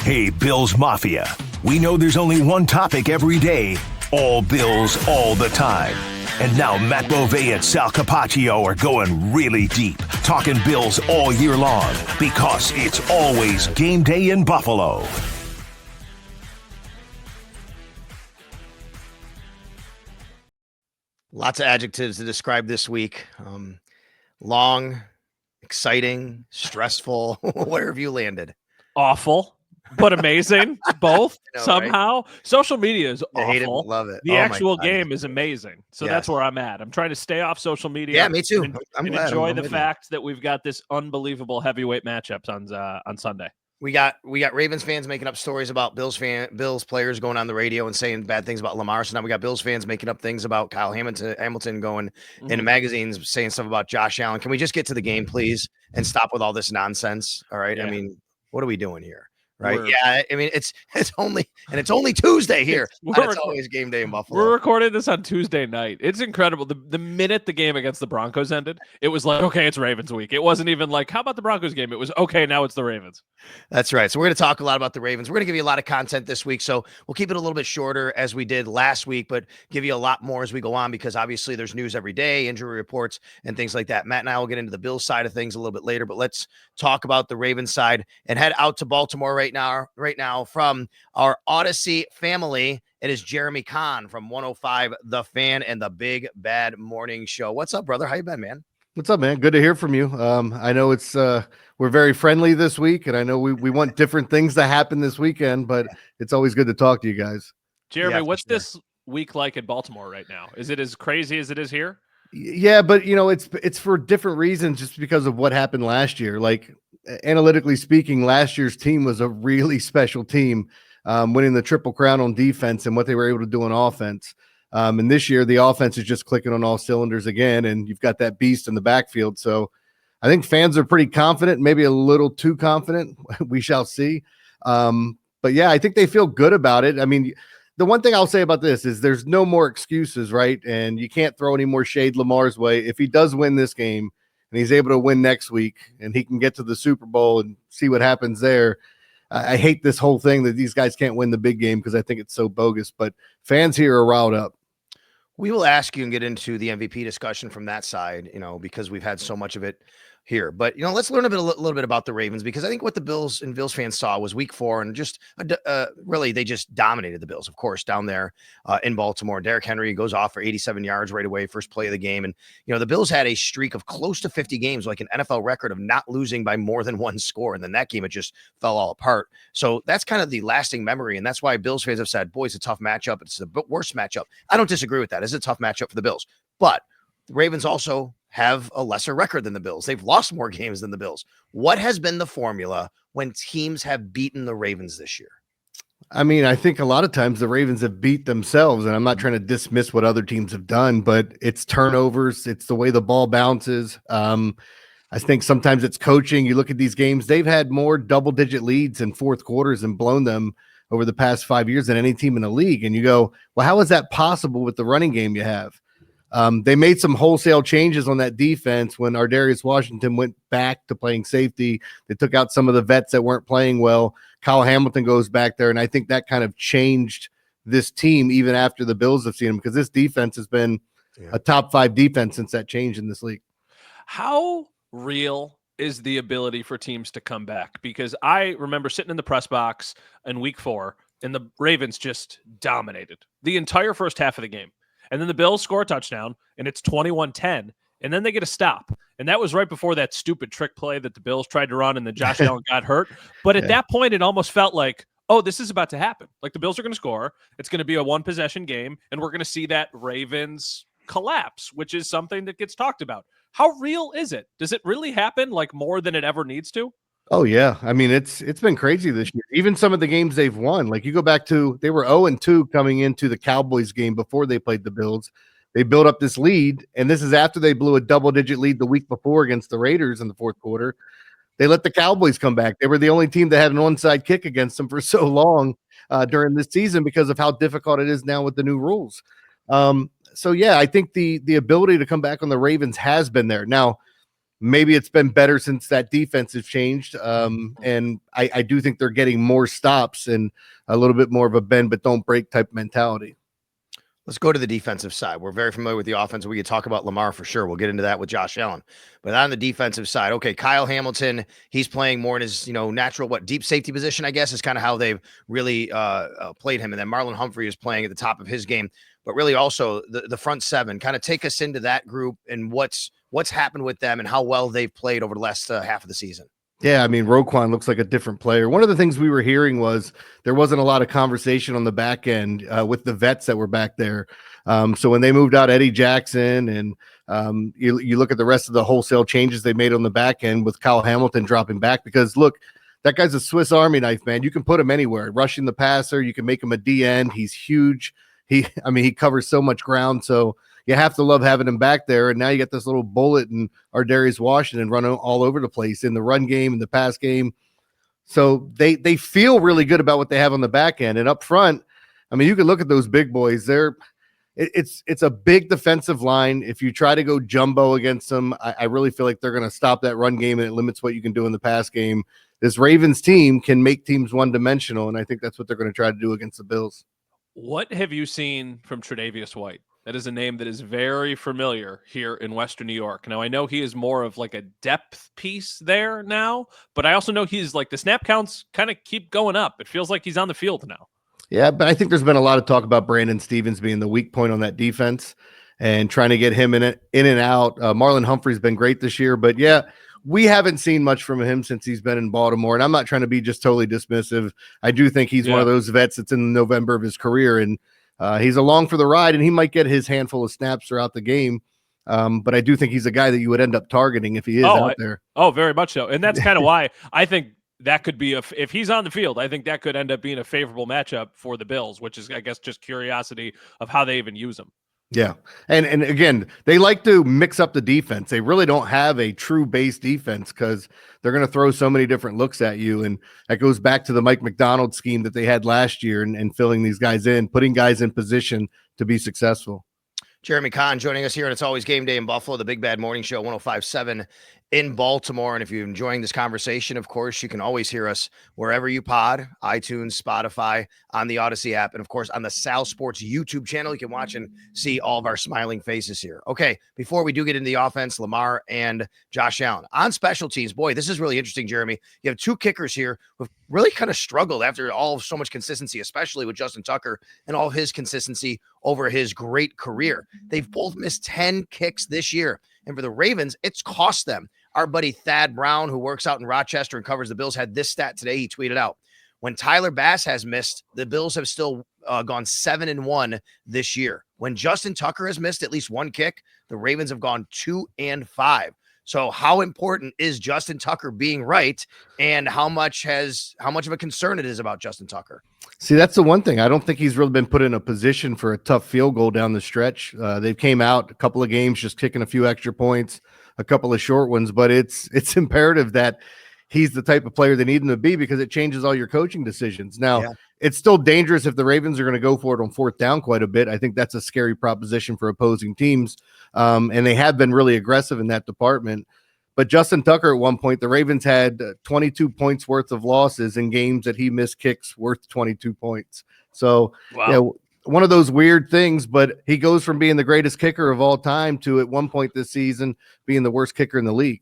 Hey, Bills Mafia. We know there's only one topic every day. All Bills, all the time. And now Matt Bovee and Sal Capaccio are going really deep, talking Bills all year long, because it's always game day in Buffalo. Lots of adjectives to describe this week. Long, exciting, stressful. Where have you landed? Awful, but amazing. Both I know, somehow. Right? Social media is awful. I hate it, but love it. The actual game is amazing. So yes. That's where I'm at. I'm trying to stay off social media. Yeah, me too. And enjoy the fact that we've got this unbelievable heavyweight matchups on Sunday. We got Ravens fans making up stories about Bills players going on the radio and saying bad things about Lamar. So now we got Bills fans making up things about Kyle Hamilton going in the magazines saying stuff about Josh Allen. Can we just get to the game, please, and stop with all this nonsense? All right. Yeah. I mean, what are we doing here? Right. Yeah. I mean, it's only Tuesday here. It's always game day in Buffalo. We're recording this on Tuesday night. It's incredible. The minute the game against the Broncos ended, it was like, okay, it's Ravens week. It wasn't even like, how about the Broncos game? It was, okay, now it's the Ravens. That's right. So we're going to talk a lot about the Ravens. We're going to give you a lot of content this week. So we'll keep it a little bit shorter as we did last week, but give you a lot more as we go on, because obviously there's news every day, injury reports and things like that. Matt and I will get into the Bills side of things a little bit later, but let's talk about the Ravens side and head out to Baltimore right now from our Odyssey family. It is Jeremy Conn from 105 The Fan and the Big Bad Morning Show. What's up, brother? How you been, man? What's up, man? Good to hear from you. I know it's we're very friendly this week, and I know we want different things to happen this weekend, but it's always good to talk to you guys. Jeremy, what's this week like in Baltimore right now? Is it as crazy as it is here? Yeah, but it's for different reasons, just because of what happened last year. Like, analytically speaking, last year's team was a really special team, winning the Triple Crown on defense and what they were able to do on offense. And this year, the offense is just clicking on all cylinders again, and you've got that beast in the backfield. So I think fans are pretty confident, maybe a little too confident. We shall see. But yeah, I think they feel good about it. I mean, the one thing I'll say about this is there's no more excuses, right? And you can't throw any more shade Lamar's way. If he does win this game and he's able to win next week and he can get to the Super Bowl and see what happens there, I hate this whole thing that these guys can't win the big game, because I think it's so bogus. But fans here are riled up. We will ask you and get into the MVP discussion from that side, because we've had so much of it here. But, let's learn a little bit about the Ravens, because I think what the Bills and Bills fans saw was week 4, and just really they just dominated the Bills, of course, down there in Baltimore. Derrick Henry goes off for 87 yards right away, first play of the game. And, the Bills had a streak of close to 50 games, like an NFL record of not losing by more than one score. And then that game, it just fell all apart. So that's kind of the lasting memory. And that's why Bills fans have said, boy, it's a tough matchup. It's the worst matchup. I don't disagree with that. It's a tough matchup for the Bills. But the Ravens also have a lesser record than the Bills. They've lost more games than the Bills. What has been the formula when teams have beaten the Ravens this year? I mean, I think a lot of times the Ravens have beat themselves, and I'm not trying to dismiss what other teams have done, but it's turnovers. It's the way the ball bounces. I think sometimes it's coaching. You look at these games, they've had more double-digit leads in fourth quarters and blown them over the past 5 years than any team in the league. And you go, well, how is that possible with the running game you have? They made some wholesale changes on that defense when Ardarius Washington went back to playing safety. They took out some of the vets that weren't playing well. Kyle Hamilton goes back there, and I think that kind of changed this team even after the Bills have seen him, because this defense has been a top 5 defense since that change in this league. How real is the ability for teams to come back? Because I remember sitting in the press box in week 4, and the Ravens just dominated the entire first half of the game. And then the Bills score a touchdown, and it's 21-10, and then they get a stop. And that was right before that stupid trick play that the Bills tried to run, and then Josh Allen got hurt. But at that point, it almost felt like, oh, this is about to happen. Like, the Bills are going to score. It's going to be a one-possession game, and we're going to see that Ravens collapse, which is something that gets talked about. How real is it? Does it really happen, like, more than it ever needs to? Oh, yeah. I mean, it's been crazy this year. Even some of the games they've won, like you go back to, they were 0-2 coming into the Cowboys game before they played the Bills. They built up this lead, and this is after they blew a double-digit lead the week before against the Raiders in the fourth quarter. They let the Cowboys come back. They were the only team that had an onside kick against them for so long during this season because of how difficult it is now with the new rules. So, yeah, I think the ability to come back on the Ravens has been there. Now, maybe it's been better since that defense has changed. And I do think they're getting more stops and a little bit more of a bend but don't break type mentality. Let's go to the defensive side. We're very familiar with the offense. We could talk about Lamar for sure. We'll get into that with Josh Allen. But on the defensive side, okay, Kyle Hamilton, he's playing more in his, natural, deep safety position, I guess, is kind of how they've really played him. And then Marlon Humphrey is playing at the top of his game. But really also the front seven. Kind of take us into that group and what's happened with them and how well they've played over the last half of the season. Yeah, I mean, Roquan looks like a different player. One of the things we were hearing was there wasn't a lot of conversation on the back end with the vets that were back there. So when they moved out Eddie Jackson and you look at the rest of the wholesale changes they made on the back end with Kyle Hamilton dropping back, because look, that guy's a Swiss Army knife, man. You can put him anywhere, rushing the passer. You can make him a D end. He's huge. He covers so much ground. So you have to love having him back there. And now you got this little bullet in Ardarius Washington running all over the place in the run game and the pass game. So they feel really good about what they have on the back end. And up front, I mean, you can look at those big boys. It's a big defensive line. If you try to go jumbo against them, I really feel like they're going to stop that run game, and it limits what you can do in the pass game. This Ravens team can make teams one-dimensional, and I think that's what they're going to try to do against the Bills. What have you seen from Tre'Davious White? That is a name that is very familiar here in Western New York. Now, I know he is more of like a depth piece there now, but I also know he's like the snap counts kind of keep going up. It feels like he's on the field now. Yeah, but I think there's been a lot of talk about Brandon Stevens being the weak point on that defense and trying to get him in and out. Marlon Humphrey's been great this year, but yeah, we haven't seen much from him since he's been in Baltimore. And I'm not trying to be just totally dismissive. I do think he's one of those vets that's in November of his career, and he's along for the ride, and he might get his handful of snaps throughout the game. But I do think he's a guy that you would end up targeting if he is out there. Oh, very much so. And that's kind of why I think that could be if he's on the field, I think that could end up being a favorable matchup for the Bills, which is, I guess, just curiosity of how they even use him. Yeah. And again, they like to mix up the defense. They really don't have a true base defense because they're going to throw so many different looks at you. And that goes back to the Mike McDonald scheme that they had last year and filling these guys in, putting guys in position to be successful. Jeremy Conn joining us here, and it's always Game Day in Buffalo, the Big Bad Morning Show, 105.7 in Baltimore. And if you're enjoying this conversation, of course, you can always hear us wherever you pod, iTunes, Spotify, on the Odyssey app, and of course on the Sal Sports YouTube channel. You can watch and see all of our smiling faces here. Okay, before we do get into the offense, Lamar and Josh Allen. On special teams, boy, this is really interesting, Jeremy. You have two kickers here who've really kind of struggled after so much consistency, especially with Justin Tucker and all of his consistency over his great career. They've both missed 10 kicks this year. And for the Ravens, it's cost them. Our buddy Thad Brown, who works out in Rochester and covers the Bills, had this stat today. He tweeted out, when Tyler Bass has missed, the Bills have still gone 7-1 this year. When Justin Tucker has missed at least one kick, the Ravens have gone 2-5. So how important is Justin Tucker being right, and how much of a concern it is about Justin Tucker? See, that's the one thing. I don't think he's really been put in a position for a tough field goal down the stretch. They came out a couple of games just kicking a few extra points, a couple of short ones, but it's imperative that he's the type of player they need him to be because it changes all your coaching decisions. Now, It's still dangerous if the Ravens are going to go for it on fourth down quite a bit. I think that's a scary proposition for opposing teams, and they have been really aggressive in that department. But Justin Tucker, at one point, the Ravens had 22 points worth of losses in games that he missed kicks worth 22 points. So, one of those weird things, but he goes from being the greatest kicker of all time to, at one point this season, being the worst kicker in the league.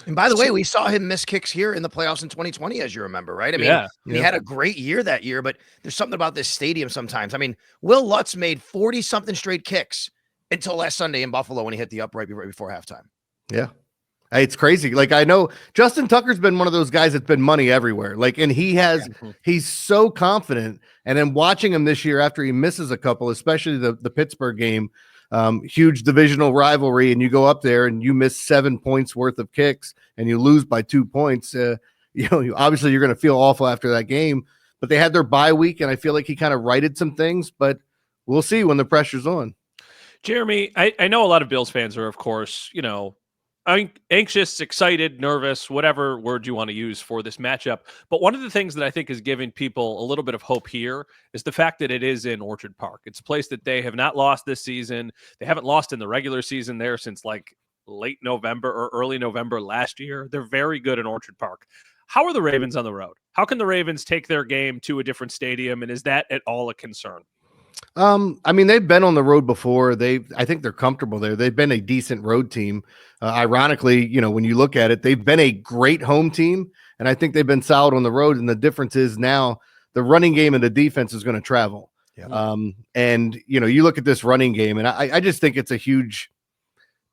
And by the way, we saw him miss kicks here in the playoffs in 2020, as you remember, right? I mean, he had a great year that year, but there's something about this stadium sometimes. I mean, Will Lutz made 40-something straight kicks until last Sunday in Buffalo when he hit the upright right before halftime. Yeah. It's crazy. Like, I know Justin Tucker's been one of those guys that's been money everywhere. Like, and he's so confident. And then watching him this year after he misses a couple, especially the Pittsburgh game, huge divisional rivalry, and you go up there and you miss 7 points worth of kicks and you lose by 2 points. Obviously you're going to feel awful after that game, but they had their bye week, and I feel like he kind of righted some things, but we'll see when the pressure's on. Jeremy, I know a lot of Bills fans are, of course, anxious, excited, nervous, whatever word you want to use for this matchup. But one of the things that I think is giving people a little bit of hope here is the fact that it is in Orchard Park. It's a place that they have not lost this season. They haven't lost in the regular season there since like late November or early November last year. They're very good in Orchard Park. How are the Ravens on the road? How can the Ravens take their game to a different stadium, and is that at all a concern? I mean, they've been on the road before. I think they're comfortable there. They've been a decent road team. Ironically, when you look at it, they've been a great home team, and I think they've been solid on the road. And the difference is now the running game and the defense is going to travel. Yeah. And you look at this running game, and I just think it's a huge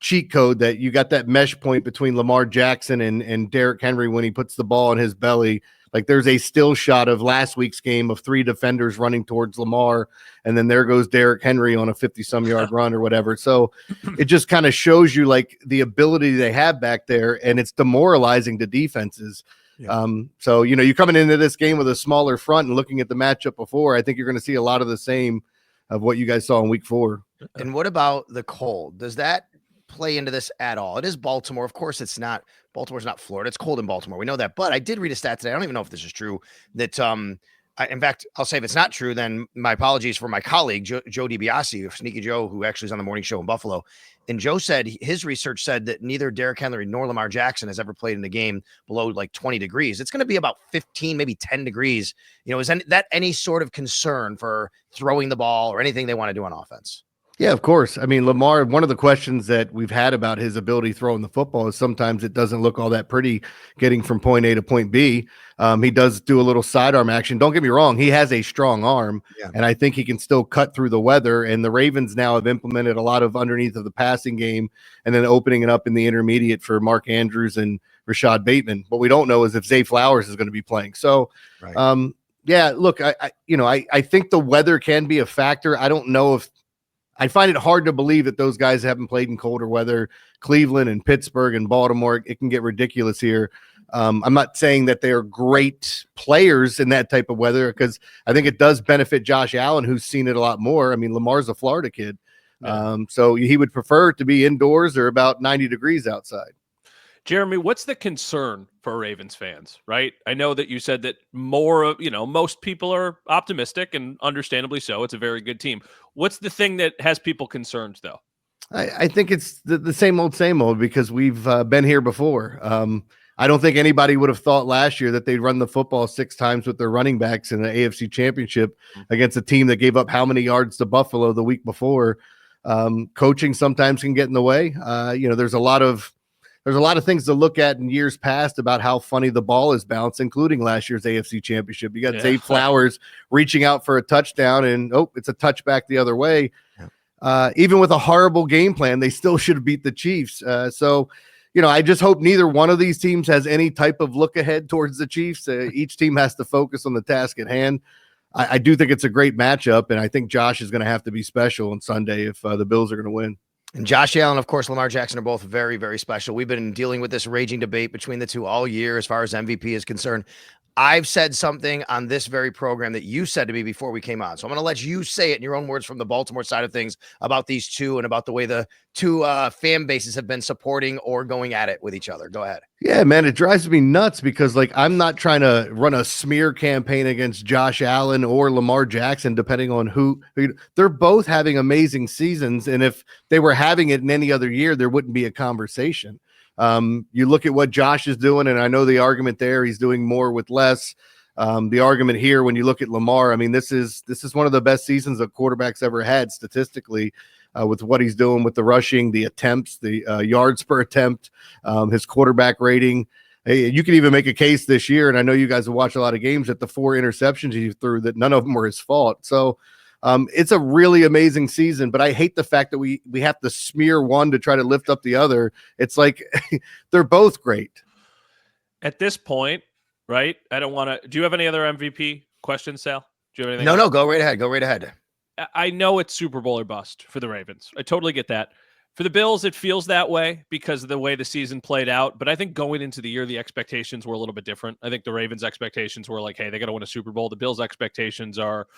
cheat code that you got that mesh point between Lamar Jackson and Derrick Henry when he puts the ball in his belly. Like there's a still shot of last week's game of 3 defenders running towards Lamar, and then there goes Derrick Henry on a 50-some yard run or whatever. So it just kind of shows you like the ability they have back there, and it's demoralizing to defenses. Yeah. So you're coming into this game with a smaller front and looking at the matchup before, I think you're going to see a lot of the same of what you guys saw in week 4. And what about the cold? Does that play into this at all? It is Baltimore. Of course, it's not. Baltimore's not Florida. It's cold in Baltimore. We know that. But I did read a stat today. I don't even know if this is true. That in fact, I'll say if it's not true, then my apologies for my colleague Joe DiBiase, Sneaky Joe, who actually is on the morning show in Buffalo. And Joe said his research said that neither Derrick Henry nor Lamar Jackson has ever played in a game below like 20 degrees. It's going to be about 15, maybe 10 degrees. Is that any sort of concern for throwing the ball or anything they want to do on offense? Yeah, of course. I mean, Lamar, one of the questions that we've had about his ability throwing the football is sometimes it doesn't look all that pretty getting from point A to point B. He does do a little sidearm action. Don't get me wrong. He has a strong arm, and I think he can still cut through the weather. And the Ravens now have implemented a lot of underneath of the passing game and then opening it up in the intermediate for Mark Andrews and Rashad Bateman. What we don't know is if Zay Flowers is going to be playing. So, yeah, look, I think the weather can be a factor. I don't know if I find it hard to believe that those guys haven't played in colder weather. Cleveland and Pittsburgh and Baltimore, it can get ridiculous here. I'm not saying that they are great players in that type of weather because I think it does benefit Josh Allen, who's seen it a lot more. I mean, Lamar's a Florida kid. So he would prefer to be indoors or about 90 degrees outside. Jeremy, what's the concern for Ravens fans, right? I know that you said that most people are optimistic, and understandably so. It's a very good team. What's the thing that has people concerned, though? I think it's the same old, because we've been here before. I don't think anybody would have thought last year that they'd run the football 6 times with their running backs in the AFC Championship against a team that gave up how many yards to Buffalo the week before. Coaching sometimes can get in the way. There's a lot of things to look at in years past about how funny the ball is bounced, including last year's AFC Championship. You got Zay Flowers reaching out for a touchdown, and it's a touchback the other way. Even with a horrible game plan, they still should have beat the Chiefs. So, I just hope neither one of these teams has any type of look ahead towards the Chiefs. Each team has to focus on the task at hand. I do think it's a great matchup, and I think Josh is going to have to be special on Sunday if the Bills are going to win. And Josh Allen, of course, Lamar Jackson are both very, very special. We've been dealing with this raging debate between the two all year as far as MVP is concerned. I've said something on this very program that you said to me before we came on. So I'm going to let you say it in your own words from the Baltimore side of things about these two and about the way the two fan bases have been supporting or going at it with each other. Go ahead. Yeah, man, it drives me nuts because I'm not trying to run a smear campaign against Josh Allen or Lamar Jackson, depending on who they're both having amazing seasons. And if they were having it in any other year, there wouldn't be a conversation. You look at what Josh is doing, and I know the argument there, he's doing more with less. The argument here, when you look at Lamar, I mean, this is one of the best seasons a quarterback's ever had statistically, with what he's doing with the rushing, the attempts, the yards per attempt, his quarterback rating. Hey, you can even make a case this year, and I know you guys have watched a lot of games, that the 4 interceptions he threw, that none of them were his fault. So it's a really amazing season, but I hate the fact that we have to smear one to try to lift up the other. It's like they're both great. At this point, right? I don't want to. Do you have any other MVP questions, Sal? Do you have anything? No, go right ahead. Go right ahead. I know it's Super Bowl or bust for the Ravens. I totally get that. For the Bills, it feels that way because of the way the season played out. But I think going into the year, the expectations were a little bit different. I think the Ravens' expectations were like, hey, they got to win a Super Bowl. The Bills' expectations are,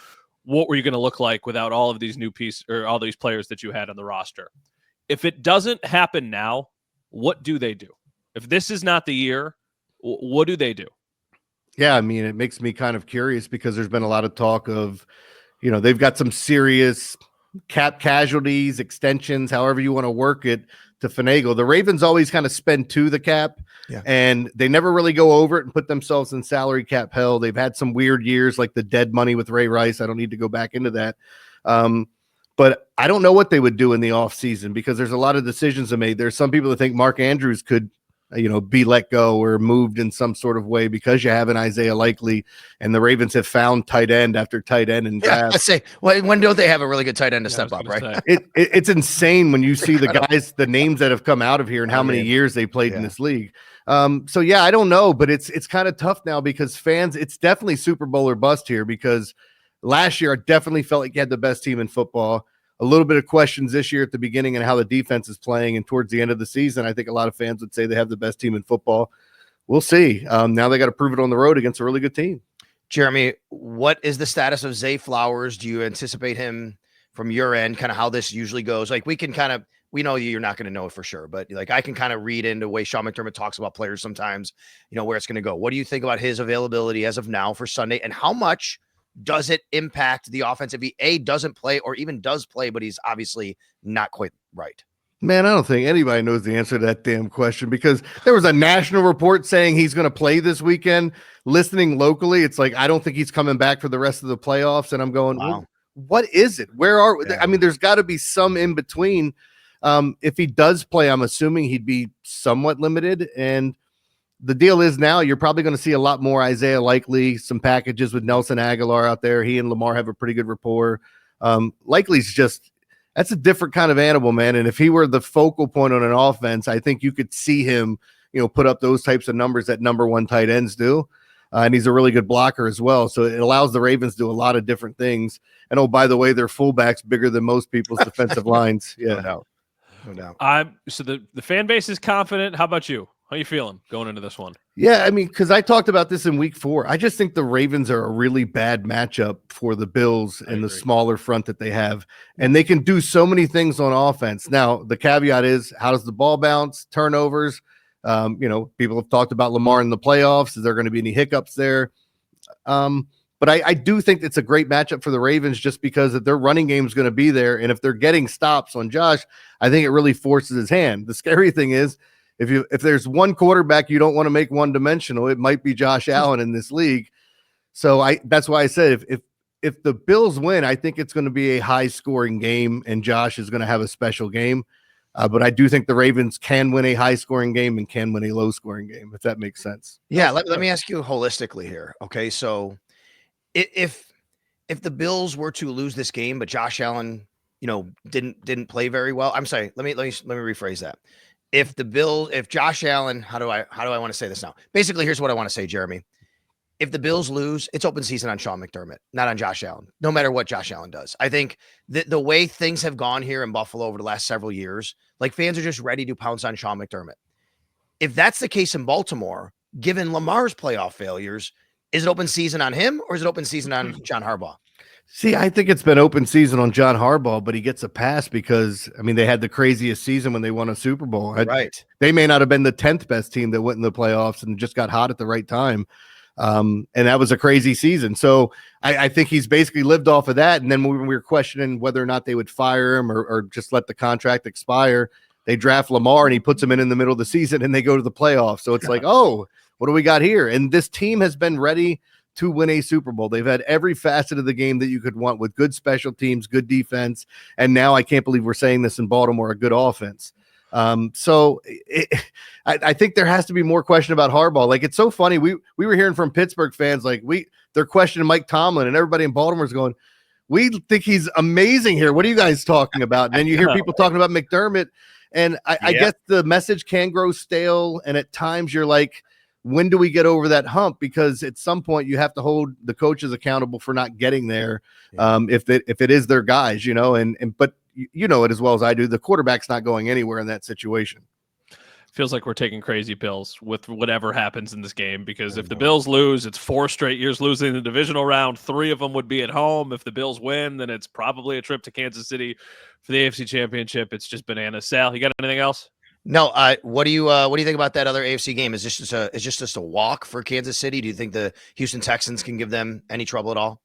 what were you going to look like without all of these new pieces or all these players that you had on the roster? If it doesn't happen now, what do they do? If this is not the year, what do they do? Yeah, I mean, it makes me kind of curious because there's been a lot of talk of, they've got some serious cap casualties, extensions, however you want to work it, to finagle. The Ravens always kind of spend to the cap, and they never really go over it and put themselves in salary cap hell. They've had some weird years like the dead money with Ray Rice. I don't need to go back into that. But I don't know what they would do in the offseason because there's a lot of decisions to make. There's some people that think Mark Andrews could, be let go or moved in some sort of way because you have an Isaiah Likely, and the Ravens have found tight end after tight end and draft. I say, when don't they have a really good tight end to step up, right? It's insane when you see the guys, the names that have come out of here and how many years they played in this league. So I don't know, but it's kind of tough now because fans, it's definitely Super Bowl or bust here because last year I definitely felt like you had the best team in football. A little bit of questions this year at the beginning and how the defense is playing, and towards the end of the season, I think a lot of fans would say they have the best team in football. We'll see. Now they got to prove it on the road against a really good team. Jeremy, what is the status of Zay Flowers? Do you anticipate him from your end, kind of how this usually goes? Like we know you're not going to know it for sure, but like I can kind of read into the way Sean McDermott talks about players sometimes, where it's going to go. What do you think about his availability as of now for Sunday, and how much does it impact the offense if he doesn't play or even does play, but he's obviously not quite right? Man, I don't think anybody knows the answer to that damn question because there was a national report saying he's going to play this weekend. Listening locally, it's like, I don't think he's coming back for the rest of the playoffs. And I'm going, wow. What is it? Where are we? Yeah. I mean, there's got to be some in between. If he does play, I'm assuming he'd be somewhat limited. And the deal is now you're probably going to see a lot more Isaiah Likely, some packages with Nelson Aguilar out there. He and Lamar have a pretty good rapport. Likely's that's a different kind of animal, man. And if he were the focal point on an offense, I think you could see him, put up those types of numbers that number one tight ends do. And he's a really good blocker as well. So it allows the Ravens to do a lot of different things. And oh, by the way, their fullback's bigger than most people's defensive lines. Yeah. No doubt. So the fan base is confident. How about you? How you feeling going into this one? Yeah, I mean, because I talked about this in week 4. I just think the Ravens are a really bad matchup for the Bills and the smaller front that they have. And they can do so many things on offense. Now, the caveat is, how does the ball bounce, turnovers? People have talked about Lamar in the playoffs. Is there going to be any hiccups there? But I do think it's a great matchup for the Ravens just because that their running game is going to be there. And if they're getting stops on Josh, I think it really forces his hand. The scary thing is, if there's one quarterback you don't want to make one-dimensional, it might be Josh Allen in this league. So that's why I said if the Bills win, I think it's going to be a high-scoring game, and Josh is going to have a special game. But I do think the Ravens can win a high-scoring game and can win a low-scoring game, if that makes sense. Yeah, let me ask you holistically here. Okay, so if the Bills were to lose this game, but Josh Allen, didn't play very well. I'm sorry. Let me rephrase that. If Josh Allen, how do I want to say this now? Basically, here's what I want to say, Jeremy. If the Bills lose, it's open season on Sean McDermott, not on Josh Allen, no matter what Josh Allen does. I think the way things have gone here in Buffalo over the last several years, like fans are just ready to pounce on Sean McDermott. If that's the case in Baltimore, given Lamar's playoff failures, is it open season on him or is it open season on John Harbaugh? See, I think it's been open season on John Harbaugh, but he gets a pass because, they had the craziest season when they won a Super Bowl. Right. They may not have been the 10th best team that went in the playoffs and just got hot at the right time. And that was a crazy season. So I think he's basically lived off of that. And then when we were questioning whether or not they would fire him or just let the contract expire, they draft Lamar and he puts him in the middle of the season and they go to the playoffs. So it's like, oh, what do we got here? And this team has been ready to win a Super Bowl. They've had every facet of the game that you could want with good special teams, good defense. And now I can't believe we're saying this in Baltimore, a good offense. I think there has to be more question about Harbaugh. Like, it's so funny. We were hearing from Pittsburgh fans, like they're questioning Mike Tomlin, and everybody in Baltimore's going, we think he's amazing here. What are you guys talking about? And then you hear people talking about McDermott. And I guess the message can grow stale. And at times you're like, when do we get over that hump? Because at some point you have to hold the coaches accountable for not getting there. If it is their guys, but you know it as well as I do, the quarterback's not going anywhere in that situation. Feels like we're taking crazy pills with whatever happens in this game, because if the Bills lose, it's 4 straight years losing the divisional round. 3 of them would be at home. If the Bills win, then it's probably a trip to Kansas City for the AFC Championship. It's just bananas. Sal, you got anything else? No. What do you think about that other AFC game? Is this just a walk for Kansas City? Do you think the Houston Texans can give them any trouble at all?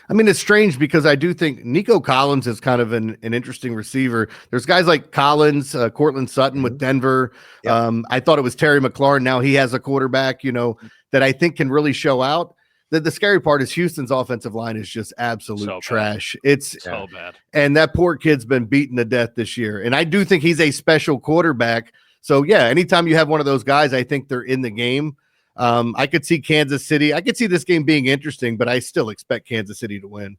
I mean, it's strange because I do think Nico Collins is kind of an interesting receiver. There's guys like Collins, Cortland Sutton with Denver. Yep. I thought it was Terry McLaurin. Now he has a quarterback, that I think can really show out. The scary part is Houston's offensive line is just absolute trash. It's so bad. And that poor kid's been beaten to death this year. And I do think he's a special quarterback. So, yeah, anytime you have one of those guys, I think they're in the game. I could see Kansas City. I could see this game being interesting, but I still expect Kansas City to win.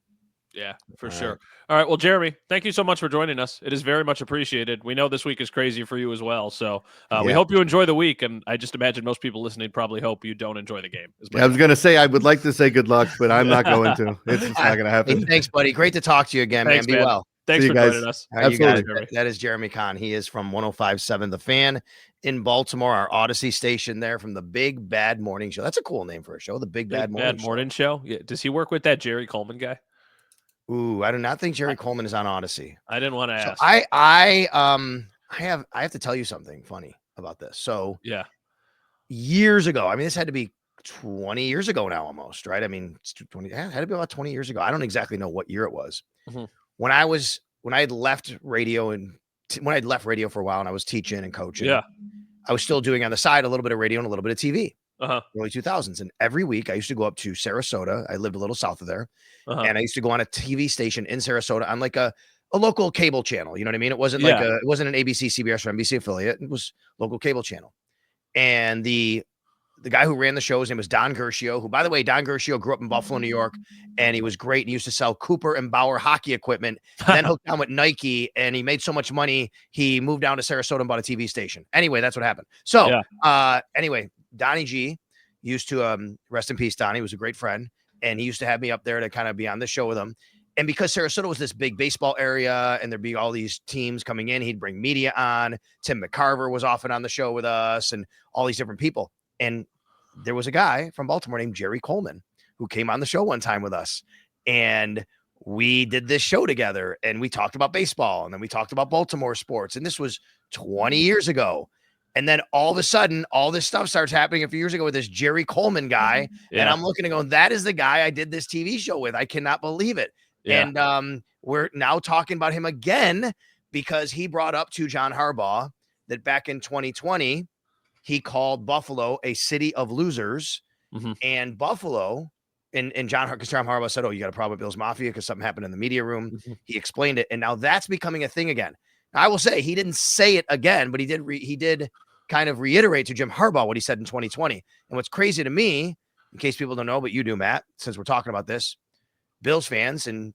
Yeah, for sure. All right. Well, Jeremy, thank you so much for joining us. It is very much appreciated. We know this week is crazy for you as well. So we hope you enjoy the week. And I just imagine most people listening probably hope you don't enjoy the game. I was going to say, I would like to say good luck, but I'm not going to. It's just not going to happen. Hey, thanks, buddy. Great to talk to you again, Thanks, man. Be well. Thanks for joining us. Absolutely. That is Jeremy Conn. He is from 105.7 The Fan in Baltimore, our Odyssey station there from the Big Bad Morning Show. That's a cool name for a show, the Big Bad Morning Show. Yeah. Does he work with that Jerry Coleman guy? Ooh, I do not think Jerry Coleman is on Odyssey. I didn't want to ask. So I have to tell you something funny about this. So yeah, years ago, I mean, this had to be 20 years ago now, almost, right? I mean, it's 20. Yeah, it had to be about 20 years ago. I don't exactly know what year it was. Mm-hmm. When I had left radio when I'd left radio for a while and I was teaching and coaching. Yeah, I was still doing on the side a little bit of radio and a little bit of TV. Early 2000s. And every week I used to go up to Sarasota. I lived a little south of there. And I used to go on a TV station in Sarasota on like a local cable channel. You know what I mean? It wasn't it wasn't an ABC, CBS, or NBC affiliate. It was local cable channel. And the guy who ran the show, his name was Don Gershio, who, by the way, Don Gershio grew up in Buffalo, New York, and he was great. He used to sell Cooper and Bauer hockey equipment, then hooked on with Nike, and he made so much money, he moved down to Sarasota and bought a TV station. Anyway, that's what happened. So, anyway, Donnie G used to, rest in peace, Donnie was a great friend, and he used to have me up there to kind of be on the show with him. And because Sarasota was this big baseball area and there'd be all these teams coming in, he'd bring media on. Tim McCarver was often on the show with us and all these different people. And there was a guy from Baltimore named Jerry Coleman who came on the show one time with us. And we did this show together and we talked about baseball and then we talked about Baltimore sports. And this was 20 years ago. And then all of a sudden, all this stuff starts happening a few years ago with this Jerry Coleman guy. And I'm looking and going, that is the guy I did this TV show with. I cannot believe it. Yeah. And we're now talking about him again because he brought up to John Harbaugh that back in 2020, he called Buffalo a city of losers. And Buffalo, and John Harbaugh said, oh, you got a problem with Bills Mafia because something happened in the media room. He explained it. And now that's becoming a thing again. Now, I will say he didn't say it again, but he did kind of reiterate to Jim Harbaugh what he said in 2020. And what's crazy to me, in case people don't know, but you do, Matt, since we're talking about this, Bills fans and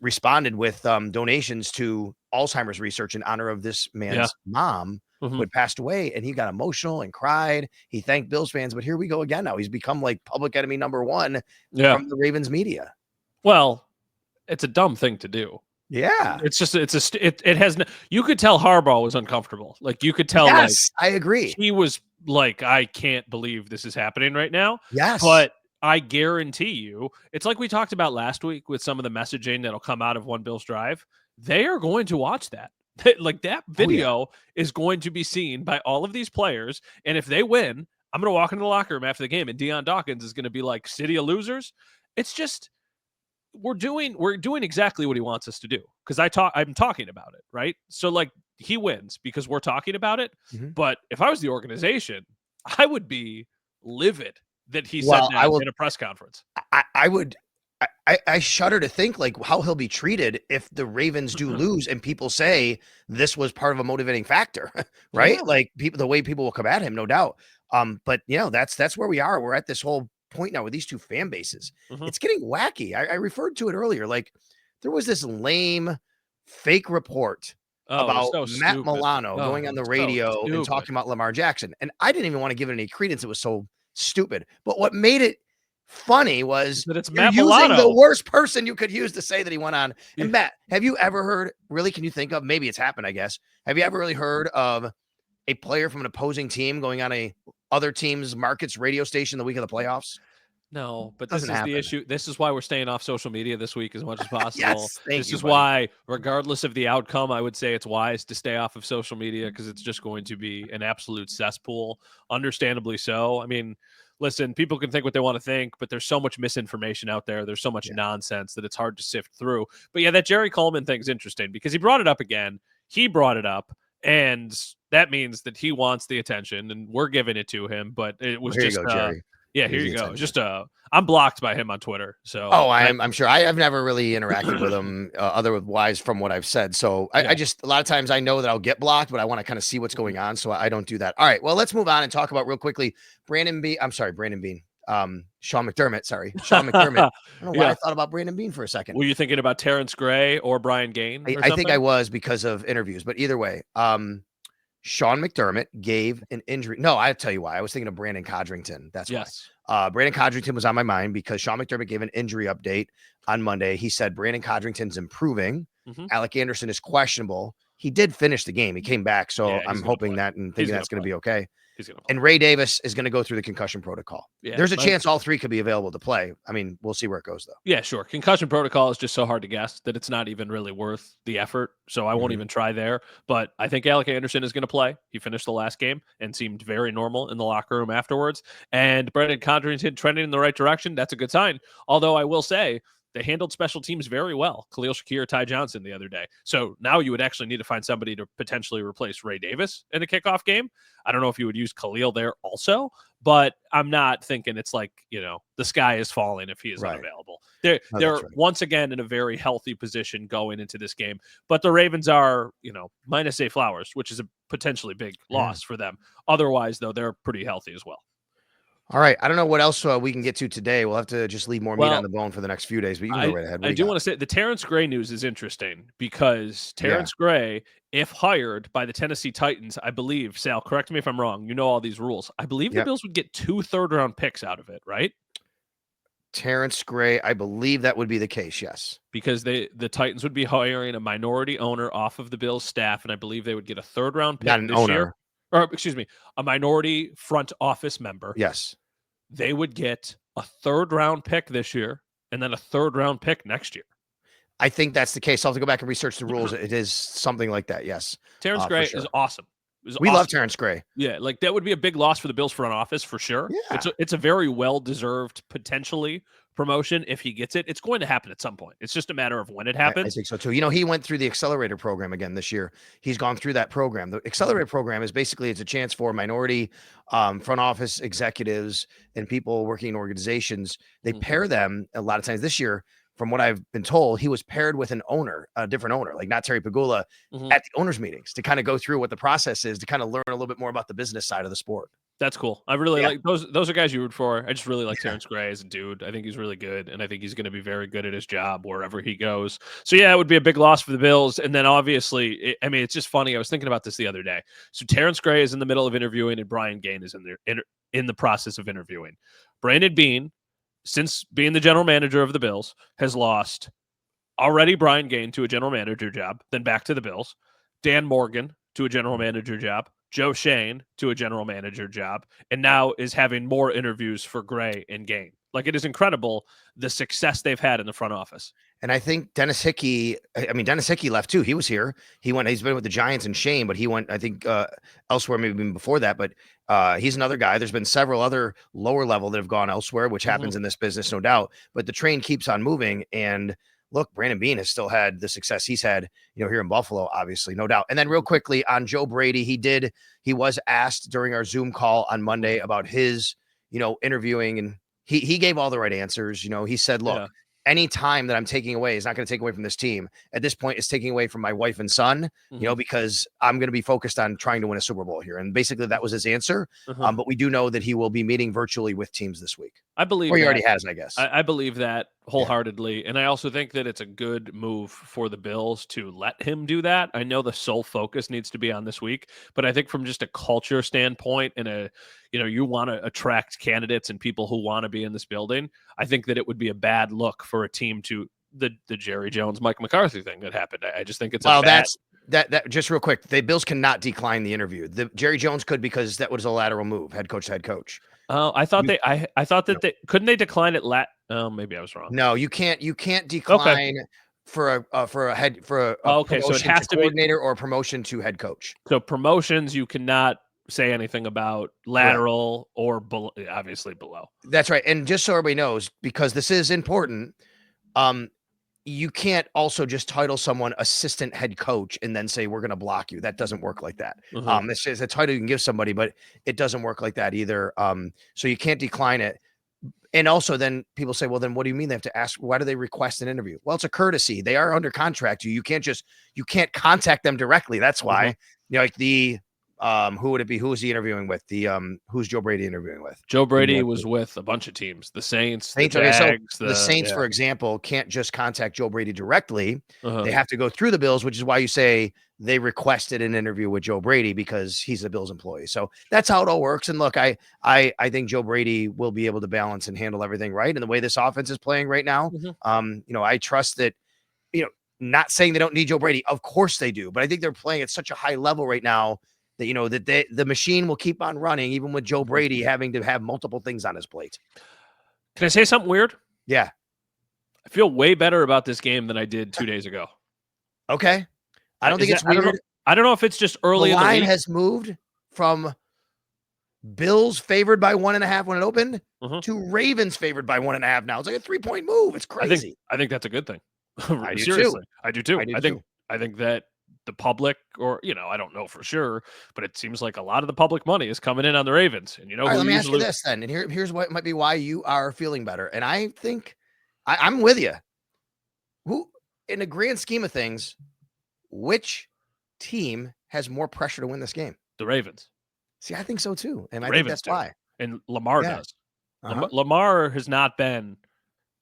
responded with donations to Alzheimer's research in honor of this man's mom who had passed away, and he got emotional and cried. He thanked Bills fans, but here we go again. Now he's become like public enemy number one from the Ravens media. Well, it's a dumb thing to do. Yeah, it has. You could tell Harbaugh was uncomfortable. Like you could tell. Yes, I agree. He was like, I can't believe this is happening right now. Yes, but I guarantee you, it's like we talked about last week with some of the messaging that'll come out of One Bills Drive. They are going to watch that. Like that video is going to be seen by all of these players. And if they win, I'm going to walk into the locker room after the game and Deion Dawkins is going to be like, city of losers. It's just, we're doing exactly what he wants us to do. Cause I'm talking about it. Right. So like he wins because we're talking about it. But if I was the organization, I would be livid that he said that in a press conference. I shudder to think like how he'll be treated if the Ravens do lose and people say this was part of a motivating factor, right? Like the way people will come at him, no doubt. But that's where we are. We're at this whole point now with these two fan bases. It's getting wacky. I referred to it earlier. Like there was this lame fake report about Matt Milano going on the radio and talking about Lamar Jackson. And I didn't even want to give it any credence. It was so stupid. But what made it funny was that it's Matt Milano, using the worst person you could use to say that he went on. And Matt, have you ever heard, really, can you think of, maybe it's happened, I guess. Have you ever really heard of a player from an opposing team going on a other team's market's radio station the week of the playoffs? No, but this is the issue. This is why we're staying off social media this week as much as possible. Yes, this is why, regardless of the outcome, I would say it's wise to stay off of social media because it's just going to be an absolute cesspool. Understandably so. I mean, listen, people can think what they want to think, but there's so much misinformation out there. There's so much nonsense that it's hard to sift through. But yeah, that Jerry Coleman thing is interesting because he brought it up again. He brought it up, and that means that he wants the attention, and we're giving it to him. But it was Here just, you go, Jerry. yeah, here Here's you the go. attention. Just I'm blocked by him on Twitter. So I'm sure. I've never really interacted with him otherwise from what I've said. So I just, a lot of times I know that I'll get blocked, but I want to kind of see what's going on. So I don't do that. All right. Well, let's move on and talk about real quickly. Brandon Bean. Sean McDermott. Sorry. Sean McDermott. I don't know why I thought about Brandon Bean for a second. Were you thinking about Terrence Gray or Brian Gaine? I think I was because of interviews, but either way, Sean McDermott gave an injury. No, I'll tell you why. I was thinking of Brandon Codrington. That's why. Brandon Codrington was on my mind because Sean McDermott gave an injury update on Monday. He said Brandon Codrington's improving. Alec Anderson is questionable. He did finish the game. He came back. So I'm hoping that and thinking that's going to be okay. And Ray Davis is going to go through the concussion protocol. Yeah, there's a chance all three could be available to play. I mean, we'll see where it goes, though. Yeah, sure. Concussion protocol is just so hard to guess that it's not even really worth the effort. So I won't even try there. But I think Alec Anderson is going to play. He finished the last game and seemed very normal in the locker room afterwards. And Brandon Codrington trending in the right direction. That's a good sign. Although I will say, they handled special teams very well. Khalil Shakir, Ty Johnson the other day. So now you would actually need to find somebody to potentially replace Ray Davis in a kickoff game. I don't know if you would use Khalil there also, but I'm not thinking it's like, the sky is falling if he is unavailable. They're once again in a very healthy position going into this game. But the Ravens are, minus Zay Flowers, which is a potentially big loss for them. Otherwise, though, they're pretty healthy as well. All right. I don't know what else we can get to today. We'll have to just leave more meat on the bone for the next few days, but you can go right ahead. I do want to say the Terrence Gray news is interesting because Terrence Gray, if hired by the Tennessee Titans, I believe, Sal, correct me if I'm wrong, you know all these rules. I believe the Bills would get 2 third-round picks out of it, right? Terrence Gray, I believe that would be the case, yes. Because the Titans would be hiring a minority owner off of the Bills staff, and I believe they would get a third-round pick this year. Or, excuse me, a minority front office member. Yes. They would get a third-round pick this year and then a third-round pick next year. I think that's the case. I'll have to go back and research the rules. It is something like that, yes. Terrence Gray is awesome. We love Terrence Gray. Yeah, like that would be a big loss for the Bills front office for sure. Yeah. It's a very well-deserved, potentially, promotion if he gets it. It's going to happen at some point. It's just a matter of when it happens. I think so too. He went through the accelerator program again this year. He's gone through that program. The accelerator program is basically, it's a chance for minority front office executives and people working in organizations. They pair them a lot of times. This year, from what I've been told, he was paired with an owner, a different owner, like not Terry Pagula, at the owners meetings to kind of go through what the process is, to kind of learn a little bit more about the business side of the sport. That's cool. I really like those are guys you root for. I just really like Terrence Gray as a dude. I think he's really good, and I think he's going to be very good at his job wherever he goes. So yeah, it would be a big loss for the Bills. And then obviously, it's just funny. I was thinking about this the other day. So Terrence Gray is in the middle of interviewing, and Brian Gaine is in the process of interviewing. Brandon Beane, since being the general manager of the Bills, has lost already Brian Gaine to a general manager job, then back to the Bills. Dan Morgan to a general manager job. Joe Shane to a general manager job, and now is having more interviews for Gray and Gaine. Like, it is incredible the success they've had in the front office. And I think Dennis Hickey left too. He was here. He's been with the Giants and Shane, but he went, I think, elsewhere, maybe even before that. But he's another guy. There's been several other lower level that have gone elsewhere, which happens in this business, no doubt. But the train keeps on moving. And look, Brandon Beane has still had the success he's had, here in Buffalo, obviously, no doubt. And then real quickly on Joe Brady, he was asked during our Zoom call on Monday about his, interviewing, and he gave all the right answers. He said, look, any time that I'm taking away is not going to take away from this team. At this point, it's taking away from my wife and son, because I'm going to be focused on trying to win a Super Bowl here. And basically that was his answer. But we do know that he will be meeting virtually with teams this week. I believe, or he already has, I guess. I believe that wholeheartedly. Yeah. And I also think that it's a good move for the Bills to let him do that. I know the sole focus needs to be on this week, but I think from just a culture standpoint and you want to attract candidates and people who want to be in this building, I think that it would be a bad look for a team to the Jerry Jones, Mike McCarthy thing that happened. I just think it's that just real quick. The Bills cannot decline the interview. The Jerry Jones could, because that was a lateral move, head coach to head coach. Oh, I thought they couldn't they decline it maybe I was wrong. No, you can't decline for a promotion so it has to coordinator or promotion to head coach. So promotions you cannot say anything about lateral or obviously below. That's right. And just so everybody knows, because this is important, you can't also just title someone assistant head coach and then say, we're going to block you. That doesn't work like that. This is a title you can give somebody, but it doesn't work like that either. So you can't decline it. And also then people say, well, then what do you mean they have to ask? Why do they request an interview? Well, it's a courtesy. They are under contract. You can't contact them directly. That's why, like who would it be? Who was he interviewing with? Who's Joe Brady interviewing with? Joe Brady was with a bunch of teams, the Saints, the okay, Jags. So the Saints, for example, can't just contact Joe Brady directly. They have to go through the Bills, which is why you say they requested an interview with Joe Brady because he's a Bills employee. So that's how it all works. And look, I think Joe Brady will be able to balance and handle everything right. And the way this offense is playing right now, I trust that, not saying they don't need Joe Brady. Of course they do. But I think they're playing at such a high level right now that the machine will keep on running, even with Joe Brady having to have multiple things on his plate. Can I say something weird? Yeah. I feel way better about this game than I did 2 days ago. Okay. I don't think it's weird. I don't know if it's just early in the line week. has moved from Bills favored by 1.5 when it opened to Ravens favored by 1.5 now. It's like a 3-point move. It's crazy. I think that's a good thing. I do Seriously. too. I do too. I think that the public, or I don't know for sure, but it seems like a lot of the public money is coming in on the Ravens. And All right, let me ask you this then. And here's what might be why you are feeling better. And I think I'm with you. Who, in the grand scheme of things, which team has more pressure to win this game? The Ravens. See, I think so too. And I Ravens think that's why. And Lamar does. Lamar has not been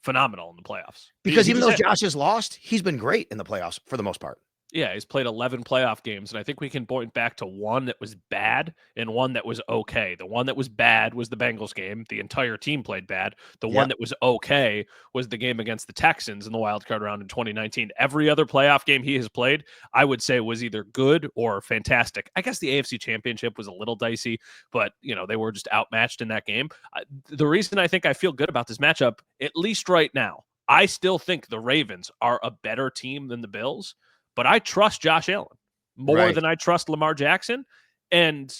phenomenal in the playoffs. Because even though Josh has lost, he's been great in the playoffs for the most part. Yeah, he's played 11 playoff games, and I think we can point back to one that was bad and one that was okay. The one that was bad was the Bengals game. The entire team played bad. The one that was okay was the game against the Texans in the wild card round in 2019. Every other playoff game he has played, I would say, was either good or fantastic. I guess the AFC Championship was a little dicey, but they were just outmatched in that game. The reason I think I feel good about this matchup, at least right now, I still think the Ravens are a better team than the Bills. But I trust Josh Allen more than I trust Lamar Jackson, and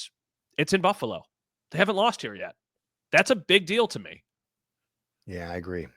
it's in Buffalo. They haven't lost here yet. That's a big deal to me. Yeah, I agree. All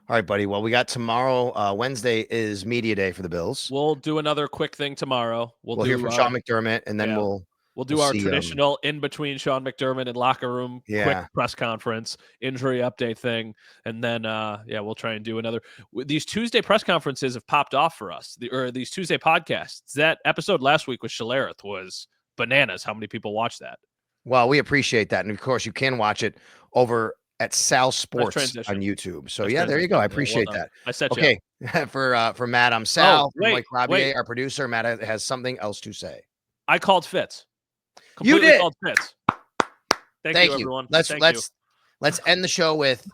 right, buddy. Well, we got tomorrow. Wednesday is media day for the Bills. We'll do another quick thing tomorrow. We'll hear from Sean McDermott, and then we'll do our traditional in between Sean McDermott and locker room quick press conference, injury update thing, and then we'll try and do another. These Tuesday press conferences have popped off for us. These Tuesday podcasts. That episode last week with Shalarith was bananas. How many people watched that? Well, we appreciate that, and of course, you can watch it over at Sal Sports on YouTube. So there you go. I appreciate that. I set you okay. For Matt, I'm Sal. Mike Robier, our producer. Matt has something else to say. I called Fitz. You did. Thank you, everyone. Let's end the show with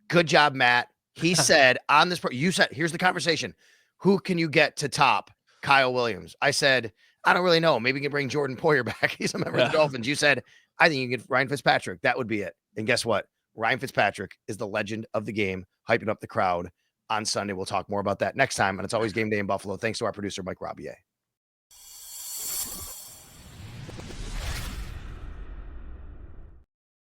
good job, Matt. He said on this, you said, here's the conversation. Who can you get to top Kyle Williams? I said, I don't really know. Maybe you can bring Jordan Poyer back. He's a member of the Dolphins. You said, I think you can get Ryan Fitzpatrick. That would be it. And guess what? Ryan Fitzpatrick is the legend of the game, hyping up the crowd on Sunday. We'll talk more about that next time. And it's always game day in Buffalo. Thanks to our producer, Mike Robier.